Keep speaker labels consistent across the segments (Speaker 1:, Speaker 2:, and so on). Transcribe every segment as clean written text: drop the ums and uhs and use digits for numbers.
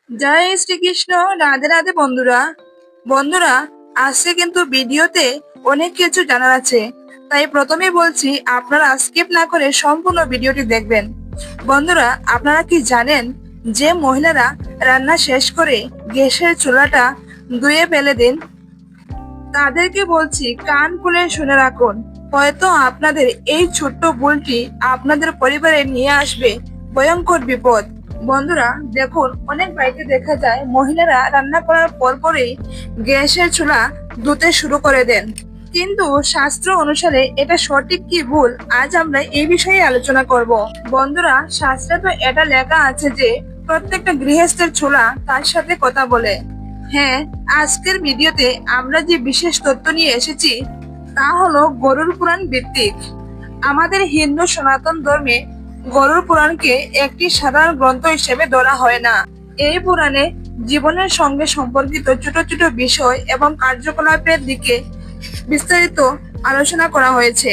Speaker 1: জয় শ্রীকৃষ্ণ। রাধে রাধে বন্ধুরা। বন্ধুরা, আজকে কিন্তু ভিডিওতে অনেক কিছু জানার আছে, তাই প্রথমে বলছি আপনারা স্কিপ না করে সম্পূর্ণ ভিডিওটি দেখবেন। বন্ধুরা, আপনারা কি জানেন যে মহিলারা রান্না শেষ করে গ্যাসের চুলাটা ধুয়ে ফেলে দিন? তাদেরকে বলছি কান খুলে শুনে রাখুন, হয়তো আপনাদের এই ছোট্ট ভুলটি আপনাদের পরিবারে নিয়ে আসবে ভয়ঙ্কর বিপদ। বন্ধুরা দেখুন, অনেক বাড়িতে দেখা যায় মহিলারা রান্না করার পরপরই গ্যাসের চুলা ধুতে শুরু করে দেন, কিন্তু শাস্ত্র অনুসারে এটা সঠিক কি ভুল আজ আমরা এই বিষয়ে আলোচনা করব। বন্ধুরা, শাস্ত্রে তো এটা লেখা আছে যে প্রত্যেকটা গৃহস্থের চুলা তার সাথে কথা বলে। হ্যাঁ, আজকের ভিডিওতে আমরা যে বিশেষ তথ্য নিয়ে এসেছি তা হলো গরুড় পুরাণ ভিত্তিক। আমাদের হিন্দু সনাতন ধর্মে গরুড় পুরাণকে একটি সাধারণ গ্রন্থ হিসেবে ধরা হয় না। এই পুরাণে জীবনের সঙ্গে সম্পর্কিত ছোট ছোট বিষয় এবং কার্যকলাপের দিকে বিস্তারিত আলোচনা করা হয়েছে।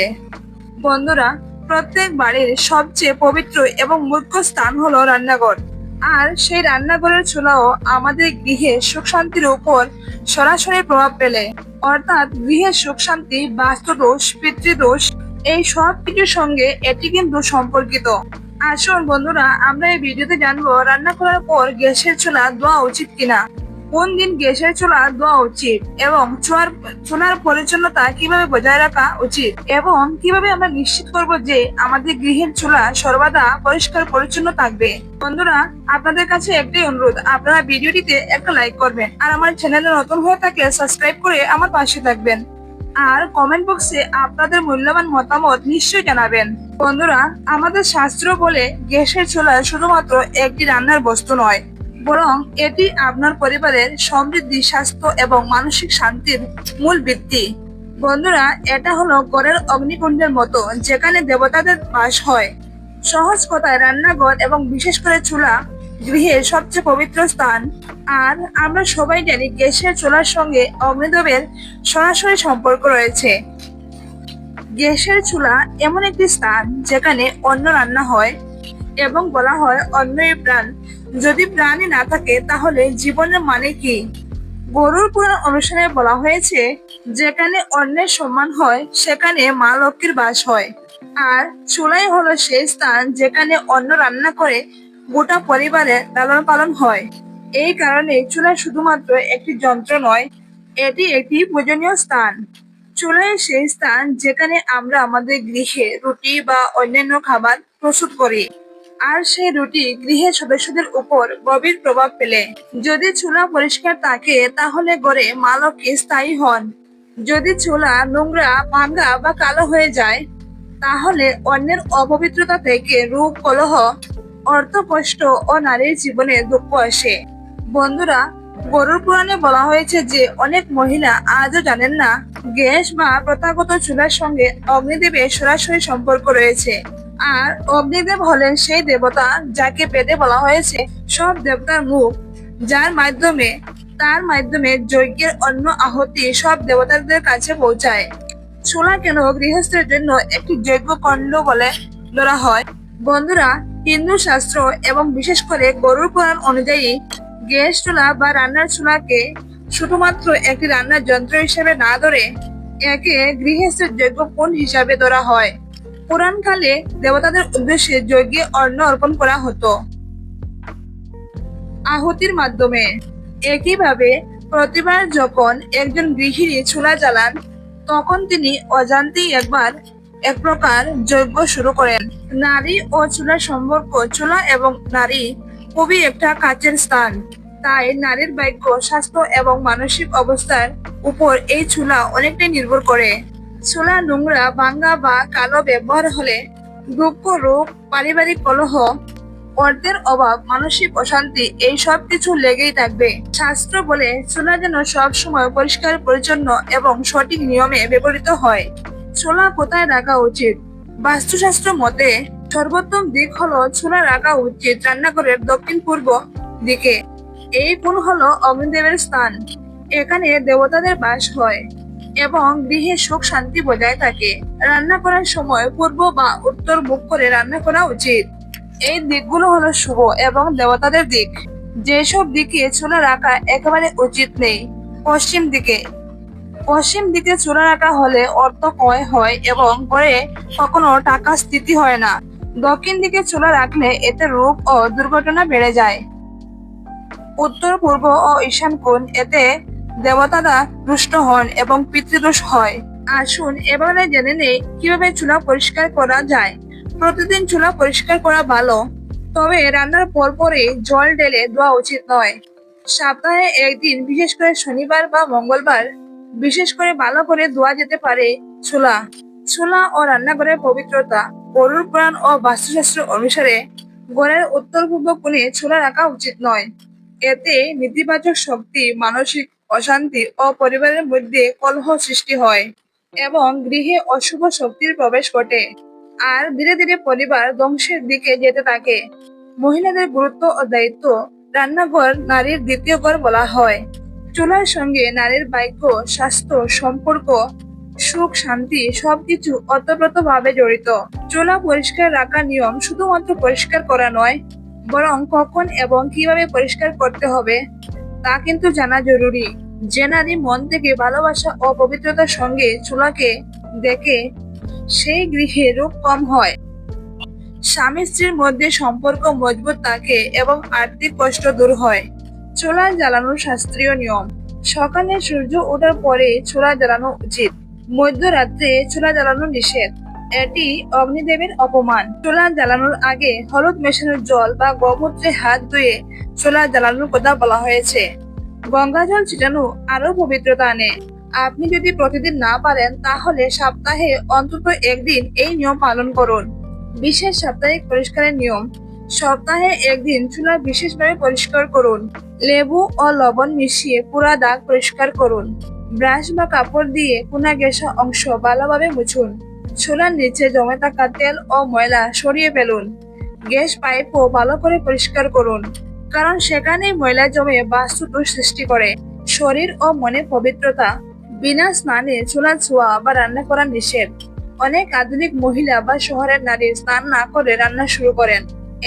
Speaker 1: বন্ধুরা, প্রত্যেক বাড়ির সবচেয়ে পবিত্র এবং মুখ্য স্থান হলো রান্নাঘর, আর সেই রান্নাঘরের চুলাও আমাদের গৃহে সুখ শান্তির উপর সরাসরি প্রভাব ফেলে। অর্থাৎ গৃহের সুখ শান্তি, বাস্তুদোষ, পিতৃদোষ এই সব কিছুর সঙ্গে এটি কিন্তু সম্পর্কিত। আসুন বন্ধুরা, আমরা এই ভিডিওতে জানবো রান্না করার পর গ্যাসের চুলা ধোয়া উচিত কিনা, কোন দিন গ্যাসের চুলা ধোয়া উচিত, এবং চুলার পরিচ্ছন্নতা কিভাবে বজায় রাখা উচিত, এবং কিভাবে আমরা নিশ্চিত করব যে আমাদের গৃহের চুলা সর্বদা পরিষ্কার পরিচ্ছন্ন থাকবে। বন্ধুরা, আপনাদের কাছে একটাই অনুরোধ, আপনারা ভিডিওটিতে একটা লাইক করবেন, আর আমার চ্যানেলে নতুন হয়ে থাকলে সাবস্ক্রাইব করে আমার পাশে থাকবেন, আর কমেন্ট বক্সে আপনাদের মূল্যবান মতামত নিশ্চয়ই জানাবেন। বন্ধুরা, আমাদের শাস্ত্র বলে গ্যাসের চুলা শুধুমাত্র একটি রান্নার বস্তু নয়, বরং এটি আপনার পরিবারের সমৃদ্ধি, স্বাস্থ্য এবং মানসিক শান্তির মূল ভিত্তি। বন্ধুরা, এটা হলো ঘরের অগ্নিকুণ্ডের মতো, যেখানে দেবতাদের বাস হয়। সহজ কথায় রান্নাঘর এবং বিশেষ করে চুলা গৃহের সবচেয়ে পবিত্র স্থান। আর আমরা সবাই জানি গ্যাসের চুলার সঙ্গে অগ্নিদেবের সরাসরি সম্পর্ক রয়েছে। গ্যাসের চুলা এমন একটি স্থান যেখানে অন্ন রান্না হয়, এবং বলা হয় অন্নই প্রাণ। যদি প্রাণই না থাকে তাহলে জীবনের মানে কি? গরুড় পুরাণ অনুসারে বলা হয়েছে, যেখানে অন্নের সম্মান হয় সেখানে মা লক্ষ্মীর বাস হয়। আর চুলাই হলো সেই স্থান যেখানে অন্ন রান্না করে গোটা পরিবারের লালন পালন হয়। এই কারণে চুলা শুধুমাত্র একটি যন্ত্র নয়, এটি একটি পূজনীয় স্থান। চুলাই সেই স্থান যেখানে আমরা আমাদের গৃহে রুটি বা অন্যান্য খাবার প্রস্তুত করি, আর সেই রুটি গৃহের সদস্যদের উপর গভীর প্রভাব ফেলে। যদি চুলা পরিষ্কার থাকে তাহলে ঘরে মা লক্ষ্মী স্থায়ী হন। যদি চুলা নোংরা, ভাঙ্গা বা কালো হয়ে যায় তাহলে অন্যের অপবিত্রতা থেকে রোগ, কলহ, অর্থকষ্ট ও নারীর জীবনে দুঃখ আসে। বন্ধুরা, গরুড় পুরাণে বলা হয়েছে যে অনেক মহিলা আজও জানেন না গ্যাস বা প্রথাগত চুলার সঙ্গে অগ্নিদেবের সরাসরি সম্পর্ক রয়েছে। আর অগ্নিদেব হলেন সেই দেবতা যাকে বেদে বলা হয়েছে সব দেবতার মুখ, তার মাধ্যমে যজ্ঞের অন্ন আহুতি সব দেবতাদের কাছে পৌঁছায়। চুলা কেন গৃহস্থের জন্য একটি যজ্ঞ কণ্ড বলে ধরা হয়? বন্ধুরা, হিন্দু শাস্ত্র এবং বিশেষ করে গরুড় পুরাণ অনুযায়ী গ্যাস চুলা বা রান্নার চুলাকে শুধুমাত্র একটি রান্নার যন্ত্র হিসেবে না ধরে একে গৃহস্থের যজ্ঞ কুণ্ড হিসাবে ধরা হয়। পুরাণকালে দেবতাদের উদ্দেশ্যে যজ্ঞে অন্ন অর্পণ করা হতো আহুতির মাধ্যমে। একইভাবে প্রতিবার যখন একজন গৃহিণী চুলা জ্বালান তখন তিনি অজান্তেই এক প্রকার যজ্ঞ শুরু করেন। নারী ও চুলার সম্পর্ক, চুলা এবং নারী খুবই একটা কাছের স্থান। তাই নারীর ভাগ্য, স্বাস্থ্য এবং মানসিক অবস্থার উপর এই চুলা অনেকটাই নির্ভর করে। চুলা নোংরা, ভাঙ্গা বা কালো ব্যবহার হলে দুঃখ, রোগ, পারিবারিক কলহ, অর্থের অভাব, মানসিক অশান্তি এই সব কিছু লেগেই থাকবে। শাস্ত্র বলে চুলা যেন সব সময় পরিষ্কার, পরিচ্ছন্ন এবং সঠিক নিয়মে ব্যবহৃত হয়। চুলা কোথায় রাখা উচিত? বাস্তুশাস্ত্র মতে সর্বোত্তম দিক হলো চুলা রাখা উচিত রান্নাঘরের দক্ষিণ পূর্ব দিকে। এই কোণ হলো অগ্নিদেবের স্থান। এখানে দেবতাদের বাস হয় এবং গৃহে সুখ শান্তি বজায় থাকে। রান্না করার সময় পূর্ব বা উত্তর মুখ করে রান্না করা উচিত। এই দিকগুলো হলো শুভ এবং দেবতাদের দিক। যেসব দিকে চুলা রাখা একেবারে উচিত নেই। পশ্চিম দিকে পশ্চিম দিকে চুলা রাখা হলে অর্থ ক্ষয় হয় এবং ঘরে কখনো টাকা স্থিতি হয় না। দক্ষিণ দিকে চুলা রাখলে এতে রোগ ও দুর্ঘটনা বেড়ে যায়। উত্তর পূর্ব ও ঈশান কোণ এতে দেবতারা রুষ্ট হন এবং পিতৃদোষ হয়। আসুন এবারে জেনে নেই কিভাবে চুলা পরিষ্কার করা যায়। প্রতিদিন চুলা পরিষ্কার করা ভালো, তবে রান্নার পরপরই জল ঢেলে ধোয়া উচিত নয়। সপ্তাহে একদিন, বিশেষ করে শনিবার বা মঙ্গলবার, বিশেষ করে ভালো করে ধোয়া যেতে পারে চুলা। চুলা ও রান্নাঘরের পবিত্রতা। গরুর পুরাণ ও বাস্তুশাস্ত্র অনুসারে ঘরের উত্তর পূর্ব কোণে চুলা রাখা উচিত নয়। এতে নেতিবাচক শক্তি, মানসিক অশান্তি ও পরিবারের মধ্যে কলহ সৃষ্টি হয় এবং গৃহে অশুভ শক্তির প্রবেশ ঘটে। আর ধীরে ধীরে পরিবার ধ্বংসের দিকে যেতে থাকে। মহিলাদের গুরুত্ব ও দায়িত্ব। রান্নাঘর নারীর দ্বিতীয় ঘর বলা হয়। চুলার সঙ্গে নারীর ভাগ্য, স্বাস্থ্য, সম্পর্ক, সুখ, শান্তি সবকিছু ওতপ্রোতভাবে জড়িত। চুলা পরিষ্কার রাখার নিয়ম শুধুমাত্র পরিষ্কার করা নয়, বরং কখন এবং কিভাবে পরিষ্কার করতে হবে তা কিন্তু জানা জরুরি। যে নারী মন থেকে ভালোবাসা ও পবিত্রতার সঙ্গে চুলাকে দেখে, সেই গৃহে রোগ কম হয়, স্বামী স্ত্রীর মধ্যে সম্পর্ক মজবুত থাকে এবং আর্থিক কষ্ট দূর হয়। চুলা জ্বালানোর শাস্ত্রীয় নিয়ম। সকালে সূর্য ওঠার পরে চুলা জ্বালানো উচিত। মধ্যরাত্রে চুলা জ্বালানো নিষেধ, এটি অগ্নিদেবের অপমান। চুলা জ্বালানোর আগে হলুদ মেশানো জল বা গোমূত্রে হাত ধুয়ে চুলা জ্বালানোর কথা বলা হয়েছে। গঙ্গা জল ছিটানো আরো পবিত্রতা আনে। আপনি যদি প্রতিদিন না পারেন, তাহলে সপ্তাহে অন্তত একদিন এই নিয়ম পালন করুন। বিশেষ সাপ্তাহিক পরিষ্কারের নিয়ম। সপ্তাহে একদিন চুলা বিশেষভাবে পরিষ্কার করুন। লেবু ও লবণ মিশিয়ে পুরা দাগ পরিষ্কার করুন। ব্রাশ বা কাপড় দিয়ে কোনা ঘেঁষা অংশ ভালোভাবে মুছুন। চুলার নিচে জমে থাকা তেল ও ময়লা সরিয়ে ফেলুন। গ্যাস পাইপও ভালো করে পরিষ্কার করুন, কারণ সেখানেই ময়লা জমে বাস্তু দোষ সৃষ্টি করে। শরীর ও মনে পবিত্রতা। বিনা স্নানে চুলা ছোঁয়া বা রান্না করা নিষেধ। অনেক আধুনিক মহিলা বা শহরের নারী স্নান না করে রান্না শুরু করেন।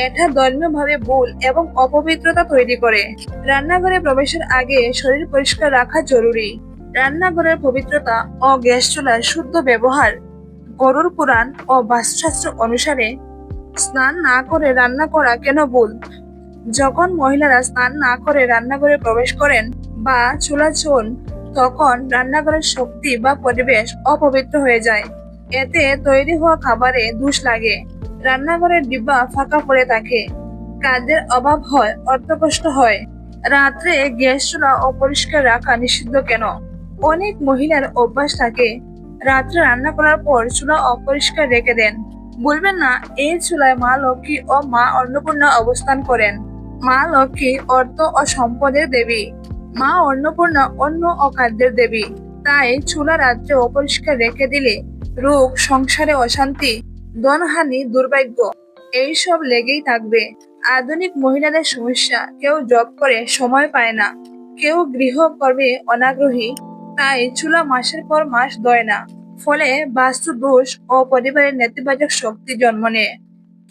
Speaker 1: এটা ধর্মীয়ভাবে ভুল এবং অপবিত্রতা তৈরি করে। রান্নাঘরে প্রবেশের আগে শরীর পরিষ্কার রাখা জরুরি। রান্নাঘরের পবিত্রতা ও গ্যাস চুলার শুদ্ধ ব্যবহার। গরুর পুরাণ ও বাস্তুশাস্ত্র অনুসারে স্নান না করে রান্না করা কেন ভুল? যখন মহিলারা স্নান না করে রান্নাঘরে প্রবেশ করেন বা চুলা ছোঁন, তখন রান্নাঘরের শক্তি বা পরিবেশ অপবিত্র হয়ে যায়। এতে তৈরি হওয়া খাবারে দোষ লাগে, রান্নাঘরের ডিব্বা ফাঁকা পড়ে থাকে, কাজের অভাব হয়, অর্থকষ্ট হয়। রাত্রে গ্যাস চুলা অপরিষ্কার রাখা নিষিদ্ধ কেন? অনেক মহিলার অভ্যাস থাকে রাত্রে রান্না করার পর চুলা অপরিষ্কার রেখে দেন। বলবেন না, এই চুলায় মা লক্ষ্মী ও মা অন্নপূর্ণা অবস্থান করেন। মা লক্ষ্মী অর্থ ও সম্পদের দেবী, মা অন্নপূর্ণা অন্ন ও খাদ্যের দেবী। তাই চুলা রাত্রে অপরিষ্কার রেখে দিলে রোগ, সংসারে অশান্তি, ধনহানি, দুর্ভাগ্য এইসব লেগেই থাকবে। আধুনিক মহিলাদের সমস্যা, কেউ জব করে সময় পায় না, কেউ গৃহকর্মে অনাগ্রহী, তাই চুলা মাসের পর মাস ধোয় না। ফলে বাস্তু দোষ ও পরিবারের নেতিবাচক শক্তি জন্ম নেয়।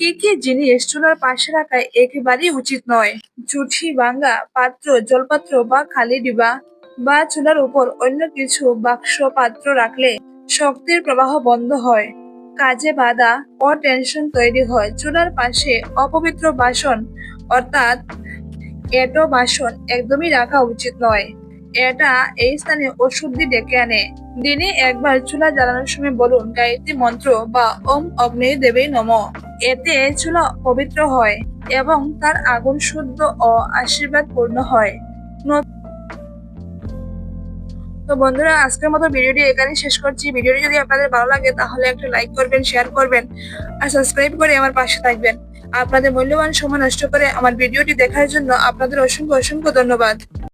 Speaker 1: কি কি জিনিস চুলার পাশে রাখা একেবারেই উচিত নয়? জুঠি, ভাঙ্গা পাত্র, জলপাত্র বা খালি ডিবা বা চুলার উপর অন্য কিছু বাক্স, পাত্র রাখলে শক্তির প্রবাহ বন্ধ হয়, কাজে বাধা ও টেনশন তৈরি হয়। চুলার পাশে অপবিত্র বাসন অর্থাৎ এঁটো বাসন একদমই রাখা উচিত নয়। এটা এই স্থানে অশুদ্ধি ডেকে আনে। দিনে একবার চুলা জ্বালানোর সময় বলুন গায়ত্রী মন্ত্র বা ওম অগ্নি দেবী নমঃ। এতে চুলা পবিত্র হয় এবং তার আগুন শুদ্ধ ও আশীর্বাদ পূর্ণ হয়। তো বন্ধুরা, আজকের মতো ভিডিওটি এখানে শেষ করছি। ভিডিওটি যদি আপনাদের ভালো লাগে তাহলে একটা লাইক করবেন, শেয়ার করবেন আর সাবস্ক্রাইব করে আমার পাশে থাকবেন। আপনাদের মূল্যবান সময় নষ্ট করে আমার ভিডিওটি দেখার জন্য আপনাদের অসংখ্য অসংখ্য ধন্যবাদ।